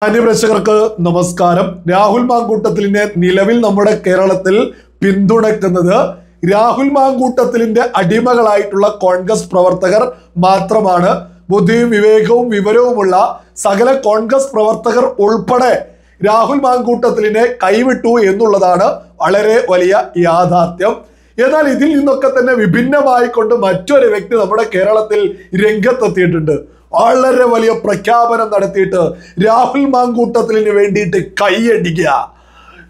മാന്യപ്രേക്ഷകർക്ക് നമസ്കാരം. രാഹുൽ മാങ്കൂട്ടത്തിലിനെ നിലവിൽ നമ്മുടെ കേരളത്തിൽ പിന്തുണയ്ക്കുന്നത് രാഹുൽ മാങ്കൂട്ടത്തിലിന്റെ അടിമകളായിട്ടുള്ള കോൺഗ്രസ് പ്രവർത്തകർ മാത്രമാണ്. ബുദ്ധിയും വിവേകവും വിവരവുമുള്ള സകല കോൺഗ്രസ് പ്രവർത്തകർ ഉൾപ്പെടെ രാഹുൽ മാങ്കൂട്ടത്തിലിനെ കൈവിട്ടു എന്നുള്ളതാണ് വളരെ വലിയ യാഥാർത്ഥ്യം. എന്നാൽ ഇതിൽ നിന്നൊക്കെ തന്നെ വിഭിന്നമായിക്കൊണ്ട് മറ്റൊരു വ്യക്തി നമ്മുടെ കേരളത്തിൽ രംഗത്തെത്തിയിട്ടുണ്ട്. വളരെ വലിയ പ്രഖ്യാപനം നടത്തിയിട്ട് രാഹുൽ മാങ്കൂട്ടത്തിലിന് വേണ്ടിയിട്ട് കൈയടിക്കുക,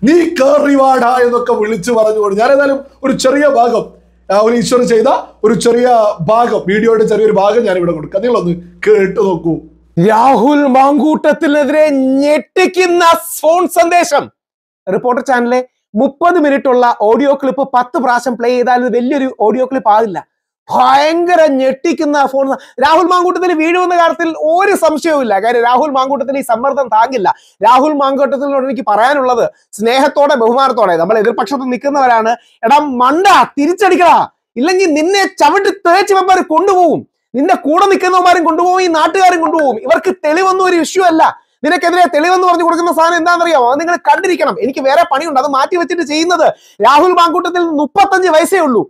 നീ കേറിവാട എന്നൊക്കെ വിളിച്ചു പറഞ്ഞുകൊണ്ട് ഞാൻ ഏതായാലും ഒരു ചെറിയ ഭാഗം രാഹുൽ ഈശ്വർ ചെയ്ത ഒരു ചെറിയ ഭാഗം, വീഡിയോയുടെ ചെറിയൊരു ഭാഗം ഞാൻ ഇവിടെ കൊടുക്കാം. നിങ്ങളൊന്ന് കേട്ടു നോക്കൂ. രാഹുൽ മാങ്കൂട്ടത്തിനെതിരെ ഞെട്ടിക്കുന്ന ഫോൺ സന്ദേശം. റിപ്പോർട്ടർ ചാനലിലെ 30 മിനിറ്റ് ഉള്ള ഓഡിയോ ക്ലിപ്പ് 10 പ്രാവശ്യം പ്ലേ ചെയ്താൽ വലിയൊരു ഓഡിയോ ക്ലിപ്പ് ആകില്ല. ഭയങ്കര ഞെട്ടിക്കുന്ന ഫോൺ. രാഹുൽ മാങ്കൂട്ടത്തിൽ വീഴുമെന്ന കാര്യത്തിൽ ഒരു സംശയവുമില്ല. കാര്യം രാഹുൽ മാങ്കൂട്ടത്തിൽ ഈ സമ്മർദ്ദം താങ്ങില്ല. രാഹുൽ മാങ്കൂട്ടത്തിനോട് എനിക്ക് പറയാനുള്ളത് സ്നേഹത്തോടെ ബഹുമാനത്തോടെ, നമ്മൾ എതിർപക്ഷത്ത് നിൽക്കുന്നവരാണ്. എടാ മണ്ട, തിരിച്ചടിക്കടാ, ഇല്ലെങ്കിൽ നിന്നെ ചവിട്ടി തേച്ച് വെപ്പാർ കൊണ്ടുപോകും. നിന്റെ കൂടെ നിൽക്കുന്നവന്മാരും കൊണ്ടുപോകും, ഈ നാട്ടുകാരും കൊണ്ടുപോകും. ഇവർക്ക് തെളിവൊന്നും ഒരു ഇഷ്യൂ അല്ല. നിനക്കെതിരെ തെളിവെന്ന് പറഞ്ഞു കൊടുക്കുന്ന സാധനം എന്താണെന്നറിയാമോ? അത് നിങ്ങൾ കണ്ടിരിക്കണം. എനിക്ക് വേറെ പണിയുണ്ട്, അത് മാറ്റി വെച്ചിട്ട് ചെയ്യുന്നത്. രാഹുൽ മാങ്കൂട്ടത്തിൽ 35 വയസ്സേ ഉള്ളൂ.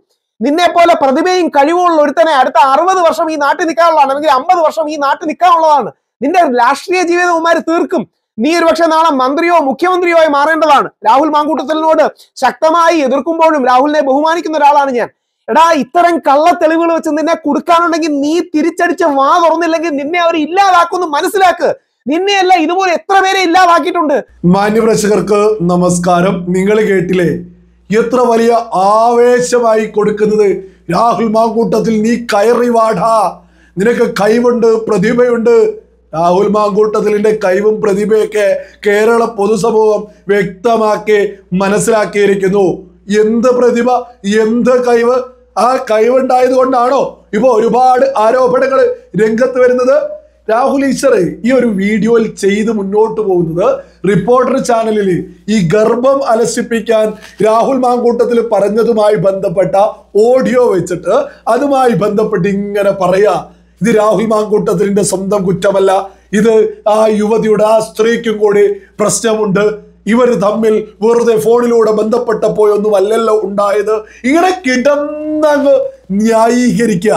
നിന്നെ പോലെ പ്രതിഭയും കഴിവുള്ള ഒരുത്തനെ അടുത്ത 60 വർഷം ഈ നാട്ടിൽ നിൽക്കാനുള്ളതാണ്, അല്ലെങ്കിൽ 50 വർഷം ഈ നാട്ടിൽ നിൽക്കാനുള്ളതാണ്. നിന്റെ രാഷ്ട്രീയ ജീവിതം തീർക്കും. നീ ഒരു പക്ഷെ നാളെ മന്ത്രിയോ മുഖ്യമന്ത്രിയോ ആയി മാറേണ്ടതാണ്. രാഹുൽ മാങ്കൂട്ടത്തിനോട് ശക്തമായി എതിർക്കുമ്പോഴും രാഹുലിനെ ബഹുമാനിക്കുന്ന ഒരാളാണ് ഞാൻ. എടാ, ഇത്തരം കള്ള തെളിവുകൾ വെച്ച് നിന്നെ കൊടുക്കാനുണ്ടെങ്കിൽ നീ തിരിച്ചടിച്ച് വാ തുറന്നില്ലെങ്കിൽ നിന്നെ അവർ ഇല്ലാതാക്കുമെന്ന് മനസ്സിലാക്ക്. നിന്നെയല്ല, ഇതുപോലെ എത്ര പേരെ ഇല്ലാതാക്കിയിട്ടുണ്ട്. മാന്യപ്രേക്ഷകർക്ക് നമസ്കാരം. നിങ്ങൾ കേട്ടില്ലേ എത്ര വലിയ ആവേശമായി കൊടുക്കുന്നത്? രാഹുൽ മാങ്കൂട്ടത്തിൽ നീ കയറി വാടാ, നിനക്ക് കഴിവുണ്ട്, പ്രതിഭയുണ്ട്. രാഹുൽ മാങ്കൂട്ടത്തിലിന്റെ കഴിവും പ്രതിഭയൊക്കെ കേരള പൊതുസമൂഹം വ്യക്തമാക്കി മനസ്സിലാക്കിയിരിക്കുന്നു. എന്ത് പ്രതിഭ, എന്ത് കഴിവ്? ആ കഴിവുണ്ടായത് കൊണ്ടാണോ ഇപ്പൊ ഒരുപാട് ആരോപണങ്ങൾ രംഗത്ത് വരുന്നത്? രാഹുൽ ഈശ്വർ ഈ ഒരു വീഡിയോയിൽ ചെയ്ത് മുന്നോട്ട് പോകുന്നത് റിപ്പോർട്ടർ ചാനലിൽ ഈ ഗർഭം അലസിപ്പിക്കാൻ രാഹുൽ മാങ്കൂട്ടത്തിൽ പറഞ്ഞതുമായി ബന്ധപ്പെട്ട ഓഡിയോ വെച്ചിട്ട് അതുമായി ബന്ധപ്പെട്ട് ഇങ്ങനെ പറയാ, ഇത് രാഹുൽ മാങ്കൂട്ടത്തിലിന്റെ സ്വന്തം കുറ്റമല്ല, ഇത് ആ യുവതിയുടെ ആ സ്ത്രീക്കും കൂടി പ്രശ്നമുണ്ട്, ഇവർ തമ്മിൽ വെറുതെ ഫോണിലൂടെ ബന്ധപ്പെട്ടപ്പോഴൊന്നും അല്ലല്ലോ ഉണ്ടായത്. ഇങ്ങനെ കിടന്നങ്ങ് ന്യായീകരിക്കുക.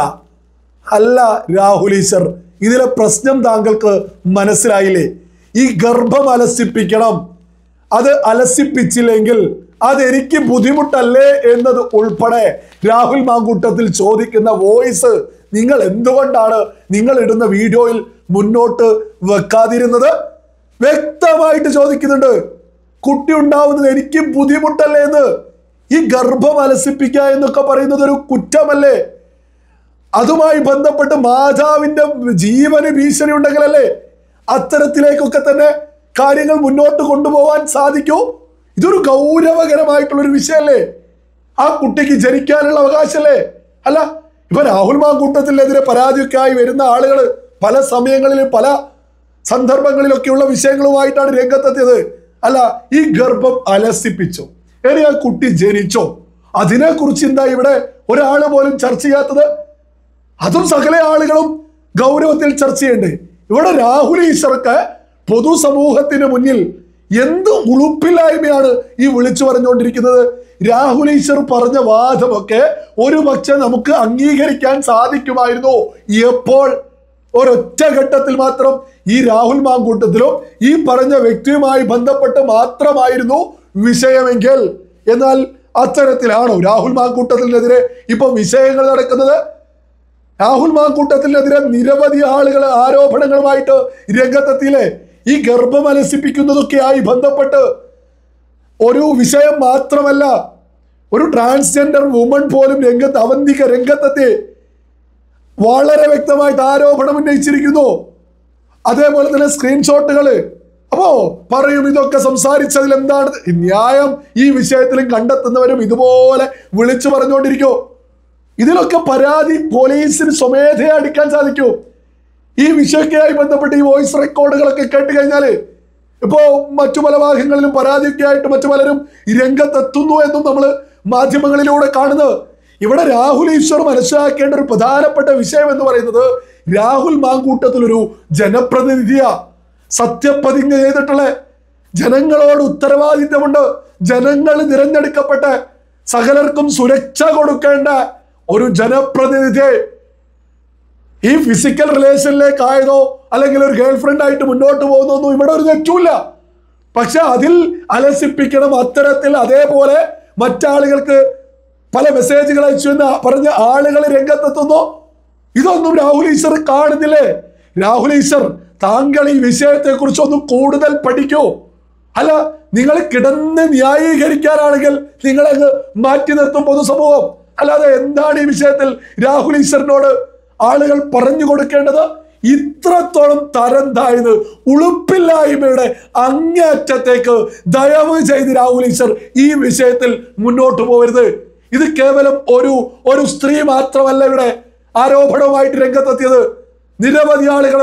അല്ല രാഹുൽ ഈശ്വർ, ഇതിലെ പ്രശ്നം താങ്കൾക്ക് മനസ്സിലായില്ലേ? ഈ ഗർഭം അലസിപ്പിക്കണം, അത് അലസിപ്പിച്ചില്ലെങ്കിൽ അതെനിക്ക് ബുദ്ധിമുട്ടല്ലേ എന്നത് ഉൾപ്പെടെ രാഹുൽ മാങ്കൂട്ടത്തിൽ ചോദിക്കുന്ന വോയിസ് നിങ്ങൾ എന്തുകൊണ്ടാണ് നിങ്ങൾ ഇടുന്ന വീഡിയോയിൽ മുന്നോട്ട് വെക്കാതിരുന്നത്? വ്യക്തമായിട്ട് ചോദിക്കുന്നുണ്ട്. കുട്ടി ഉണ്ടാവുന്നത് എനിക്ക് ബുദ്ധിമുട്ടല്ലേ എന്ന്. ഈ ഗർഭം അലസിപ്പിക്കുക എന്നൊക്കെ പറയുന്നത് ഒരു കുറ്റമല്ലേ? അതുമായി ബന്ധപ്പെട്ട് മാതാവിന്റെ ജീവന് ഭീഷണി ഉണ്ടെങ്കിലല്ലേ അത്തരത്തിലേക്കൊക്കെ തന്നെ കാര്യങ്ങൾ മുന്നോട്ട് കൊണ്ടുപോകാൻ സാധിക്കൂ. ഇതൊരു ഗൗരവകരമായിട്ടുള്ളൊരു വിഷയമല്ലേ? ആ കുട്ടിക്ക് ജനിക്കാനുള്ള അവകാശമല്ലേ? അല്ല, ഇപ്പൊ രാഹുൽ മാങ്കൂട്ടത്തിനെതിരെ പരാതിയൊക്കെ ആയി വരുന്ന ആളുകൾ പല സമയങ്ങളിലും പല സന്ദർഭങ്ങളിലൊക്കെയുള്ള വിഷയങ്ങളുമായിട്ടാണ് രംഗത്തെത്തിയത്. അല്ല, ഈ ഗർഭം അലസിപ്പിച്ചോ, ഇനി ആ കുട്ടി ജനിച്ചോ, അതിനെക്കുറിച്ച് എന്താ ഇവിടെ ഒരാള് പോലും ചർച്ച ചെയ്യാത്തത്? അതും സകല ആളുകളും ഗൗരവത്തിൽ ചർച്ച ചെയ്യണ്ടേ? ഇവിടെ രാഹുൽ ഈശ്വർക്ക് പൊതുസമൂഹത്തിന് മുന്നിൽ എന്ത് ഉളുപ്പില്ലായ്മയാണ് ഈ വിളിച്ചു പറഞ്ഞുകൊണ്ടിരിക്കുന്നത്? രാഹുൽ ഈശ്വർ പറഞ്ഞ വാദമൊക്കെ ഒരു പക്ഷെ നമുക്ക് അംഗീകരിക്കാൻ സാധിക്കുമായിരുന്നു എപ്പോൾ? ഒരൊറ്റ ഘട്ടത്തിൽ മാത്രം ഈ രാഹുൽ മാങ്കൂട്ടത്തിലും ഈ പറഞ്ഞ വ്യക്തിയുമായി ബന്ധപ്പെട്ട് മാത്രമായിരുന്നു വിഷയമെങ്കിൽ. എന്നാൽ അത്തരത്തിലാണോ രാഹുൽ മാങ്കൂട്ടത്തിനെതിരെ ഇപ്പൊ വിഷയങ്ങൾ നടക്കുന്നത്? രാഹുൽ മാങ്കൂട്ടത്തിനെതിരെ നിരവധി ആളുകൾ ആരോപണങ്ങളുമായിട്ട് രംഗത്തെത്തിയില്ലേ? ഈ ഗർഭം അലസിപ്പിക്കുന്നതൊക്കെയായി ബന്ധപ്പെട്ട് ഒരു വിഷയം മാത്രമല്ല, ഒരു ട്രാൻസ്ജെൻഡർ വുമൺ പോലും അവന്തിക രംഗത്തെത്തി വളരെ വ്യക്തമായിട്ട് ആരോപണം ഉന്നയിച്ചിരിക്കുന്നു. അതേപോലെ തന്നെ സ്ക്രീൻഷോട്ടുകള്. അപ്പോ പറയും ഇതൊക്കെ സംസാരിച്ചതിൽ എന്താണ് ന്യായം? ഈ വിഷയത്തിലും കണ്ടെത്തുന്നവരും ഇതുപോലെ വിളിച്ചു പറഞ്ഞുകൊണ്ടിരിക്കോ? ഇതിലൊക്കെ പരാതി പോലീസിന് സ്വമേധയാ അടിക്കാൻ സാധിക്കൂ. ഈ വിഷയമൊക്കെയായി ബന്ധപ്പെട്ട് ഈ വോയിസ് റെക്കോർഡുകളൊക്കെ കേട്ട് കഴിഞ്ഞാല് ഇപ്പോ മറ്റു പല ഭാഗങ്ങളിലും പരാതിയൊക്കെ ആയിട്ട് മറ്റു പലരും രംഗത്തെത്തുന്നു എന്നും നമ്മൾ മാധ്യമങ്ങളിലൂടെ കാണുന്നത്. ഇവിടെ രാഹുൽ ഈശ്വർ മനസ്സിലാക്കേണ്ട ഒരു പ്രധാനപ്പെട്ട വിഷയം എന്ന് പറയുന്നത് രാഹുൽ മാങ്കൂട്ടത്തിൽ ഒരു ജനപ്രതിനിധിയാ. സത്യപ്രതിജ്ഞ ചെയ്തിട്ടുള്ള ജനങ്ങളോട് ഉത്തരവാദിത്തമുണ്ട്. ജനങ്ങൾ തിരഞ്ഞെടുക്കപ്പെട്ട് സകലർക്കും സുരക്ഷ കൊടുക്കേണ്ട ഒരു ജനപ്രതിനിധിയെ ഈ ഫിസിക്കൽ റിലേഷനിലേക്കായതോ അല്ലെങ്കിൽ ഒരു ഗേൾ ഫ്രണ്ട് ആയിട്ട് മുന്നോട്ട് പോകുന്നൊന്നും ഇവിടെ ഒരു തെറ്റുമില്ല. പക്ഷെ അതിൽ അലസിപ്പിക്കണം. അത്തരത്തിൽ അതേപോലെ മറ്റാളുകൾക്ക് പല മെസ്സേജുകൾ അയച്ചു എന്ന് പറഞ്ഞ ആളുകൾ രംഗത്തെത്തുന്നു. ഇതൊന്നും രാഹുൽ ഈശ്വർ കാണുന്നില്ലേ? രാഹുൽ ഈശ്വർ, താങ്കൾ ഈ വിഷയത്തെ കുറിച്ചൊന്നും കൂടുതൽ പഠിക്കൂ. അല്ല, നിങ്ങൾ കിടന്ന് ന്യായീകരിക്കാനാണെങ്കിൽ നിങ്ങളെ മാറ്റി നിർത്തും പൊതുസമൂഹം. അല്ലാതെ എന്താണ് ഈ വിഷയത്തിൽ രാഹുൽ ഈശ്വറിനോട് ആളുകൾ പറഞ്ഞു കൊടുക്കേണ്ടത്? ഇത്രത്തോളം തരം താഴ്ന്ന് ഉളുപ്പില്ലായ്മയുടെ അങ്ങേയറ്റത്തേക്ക് ദയവ് ചെയ്ത് രാഹുൽ ഈശ്വർ ഈ വിഷയത്തിൽ മുന്നോട്ട് പോകരുത്. ഇത് കേവലം ഒരു സ്ത്രീ മാത്രമല്ല ഇവിടെ ആരോപണവുമായിട്ട് രംഗത്തെത്തിയത്. നിരവധി ആളുകൾ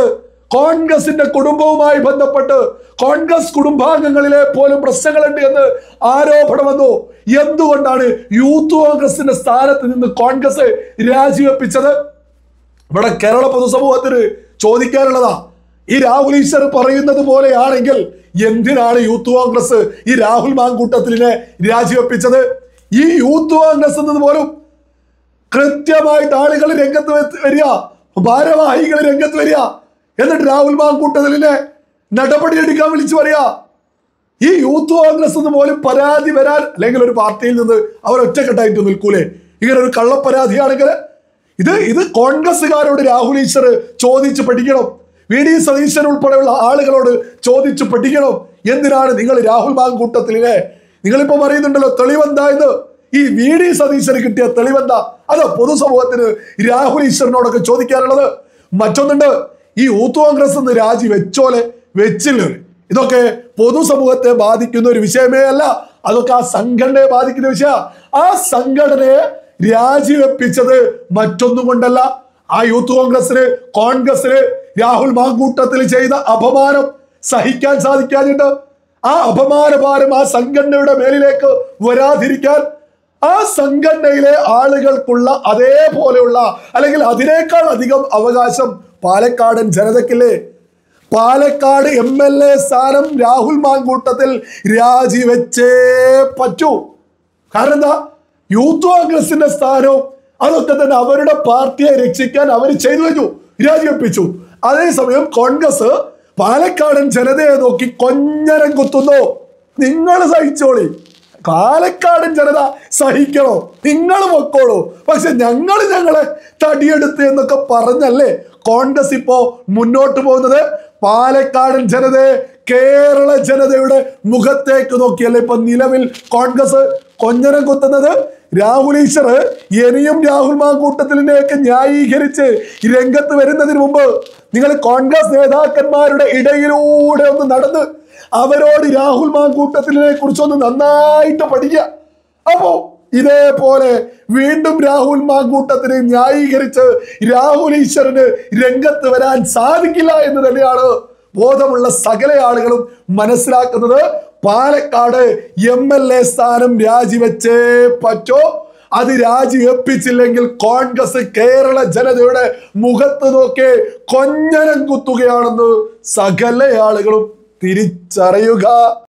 കോൺഗ്രസിന്റെ കുടുംബവുമായി ബന്ധപ്പെട്ട് കോൺഗ്രസ് കുടുംബാംഗങ്ങളിലെ പോലും പ്രശ്നങ്ങളുണ്ട് എന്ന് ആരോപണം വന്നു. എന്തുകൊണ്ടാണ് യൂത്ത് കോൺഗ്രസിന്റെ സ്ഥാനത്ത് നിന്ന് കോൺഗ്രസ് രാജിവെപ്പിച്ചത്? ഇവിടെ കേരള പൊതുസമൂഹത്തിന് ചോദിക്കാനുള്ളതാ. ഈ രാഹുൽ ഈശ്വർ പറയുന്നത് പോലെയാണെങ്കിൽ എന്തിനാണ് യൂത്ത് കോൺഗ്രസ് ഈ രാഹുൽ മാങ്കൂട്ടത്തിലിനെ രാജിവെപ്പിച്ചത്? ഈ യൂത്ത് കോൺഗ്രസ് എന്നത് പോലും കൃത്യമായിട്ട് ആളുകൾ രംഗത്ത് വരിക, ഭാരവാഹികൾ രംഗത്ത് വരിക, എന്നിട്ട് രാഹുൽ മാങ്കൂട്ടത്തിലിനെ നടപടിയെടുക്കാൻ വിളിച്ചു പറയാ. ഈ യൂത്ത് കോൺഗ്രസ് എന്ന് പോലും പരാതി വരാൻ, അല്ലെങ്കിൽ ഒരു പാർട്ടിയിൽ നിന്ന് അവർ ഒറ്റക്കെട്ടായിട്ട് നിൽക്കൂലേ? ഇങ്ങനെ ഒരു കള്ളപ്പരാതിയാണെങ്കിൽ ഇത് കോൺഗ്രസ്സുകാരോട് രാഹുൽ ഈശ്വർ ചോദിച്ചു പഠിക്കണം. വി ഡി സതീശൻ ഉൾപ്പെടെയുള്ള ആളുകളോട് ചോദിച്ചു പഠിക്കണം. എന്തിനാണ് നിങ്ങൾ രാഹുൽ മാങ്കൂട്ടത്തിലിനെ, നിങ്ങളിപ്പോ പറയുന്നുണ്ടല്ലോ തെളിവെന്തായത്? ഈ വി ഡി സതീശന് കിട്ടിയ തെളിവെന്താ? അത് പൊതുസമൂഹത്തിന് രാഹുൽ ഈശ്വറിനോടൊക്കെ ചോദിക്കാനുള്ളത്. മറ്റൊന്നുണ്ട്, ഈ യൂത്ത് കോൺഗ്രസ് എന്ന് രാജി വെച്ചോലെ വെച്ചില്ലേ, ഇതൊക്കെ പൊതുസമൂഹത്തെ ബാധിക്കുന്ന ഒരു വിഷയമേ അല്ല. അതൊക്കെ ആ സംഘടനയെ ബാധിക്കുന്ന വിഷയ. ആ സംഘടനയെ രാജിവെപ്പിച്ചത് മറ്റൊന്നും കൊണ്ടല്ല. ആ യൂത്ത് കോൺഗ്രസിന് രാഹുൽ മാങ്കൂട്ടത്തിൽ ചെയ്ത അപമാനം സഹിക്കാൻ സാധിക്കാഞ്ഞിട്ട്, ആ അപമാനഭാരം ആ സംഘടനയുടെ മേലിലേക്ക് വരാതിരിക്കാൻ ആ സംഘടനയിലെ ആളുകൾക്കുള്ള അതേപോലെയുള്ള അല്ലെങ്കിൽ അതിനേക്കാൾ അധികം അവകാശം പാലക്കാടൻ ജനതയ്ക്കില്ലേ? പാലക്കാട് MLA സ്ഥാനം രാഹുൽ മാങ്കൂട്ടത്തിൽ രാജിവെച്ചേ പറ്റൂ. കാരണം എന്താ? യൂത്ത് കോൺഗ്രസിന്റെ സ്ഥാനവും അതൊക്കെ തന്നെ അവരുടെ പാർട്ടിയെ രക്ഷിക്കാൻ അവർ ചെയ്തു വെച്ചു, രാജിവെപ്പിച്ചു. അതേസമയം കോൺഗ്രസ് പാലക്കാടൻ ജനതയെ നോക്കി കൊഞ്ഞരം കുത്തുന്നു. നിങ്ങൾ സഹിച്ചോളി, പാലക്കാടൻ ജനത സഹിക്കണോ, നിങ്ങൾ പൊക്കോളൂ, പക്ഷെ ഞങ്ങളെ തടിയെടുത്ത് എന്നൊക്കെ പറഞ്ഞല്ലേ കോൺഗ്രസ് ഇപ്പോ മുന്നോട്ട് പോകുന്നത്. പാലക്കാടൻ ജനതയെ കേരള ജനതയുടെ മുഖത്തേക്ക് നോക്കിയല്ലേ ഇപ്പൊ നിലവിൽ കോൺഗ്രസ് കൊഞ്ഞരം കുത്തുന്നത്. രാഹുൽ ഈശ്വർ ഇനിയും രാഹുൽ മാങ്കൂട്ടത്തിലിനെയൊക്കെ ന്യായീകരിച്ച് രംഗത്ത് വരുന്നതിന് മുമ്പ് നിങ്ങൾ കോൺഗ്രസ് നേതാക്കന്മാരുടെ ഇടയിലൂടെ ഒന്ന് നടന്ന് അവരോട് രാഹുൽ മാങ്കൂട്ടത്തിലിനെ കുറിച്ചൊന്ന് നന്നായിട്ട് പഠിക്കുക. അപ്പോ ഇതേപോലെ വീണ്ടും രാഹുൽ മാങ്കൂട്ടത്തിനെ ന്യായീകരിച്ച് രാഹുൽ ഈശ്വറിന് രംഗത്ത് വരാൻ സാധിക്കില്ല എന്ന് തന്നെയാണ് ബോധമുള്ള സകല ആളുകളും മനസ്സിലാക്കുന്നത്. പാലക്കാട് MLA സ്ഥാനം രാജിവെച്ചേ പറ്റോ. അത് രാജിവെപ്പിച്ചില്ലെങ്കിൽ കോൺഗ്രസ് കേരള ജനതയുടെ മുഖത്ത് നോക്കി കൊഞ്ഞനം കുത്തുകയാണെന്ന് സകല ആളുകളും തിരിച്ചറിയുക.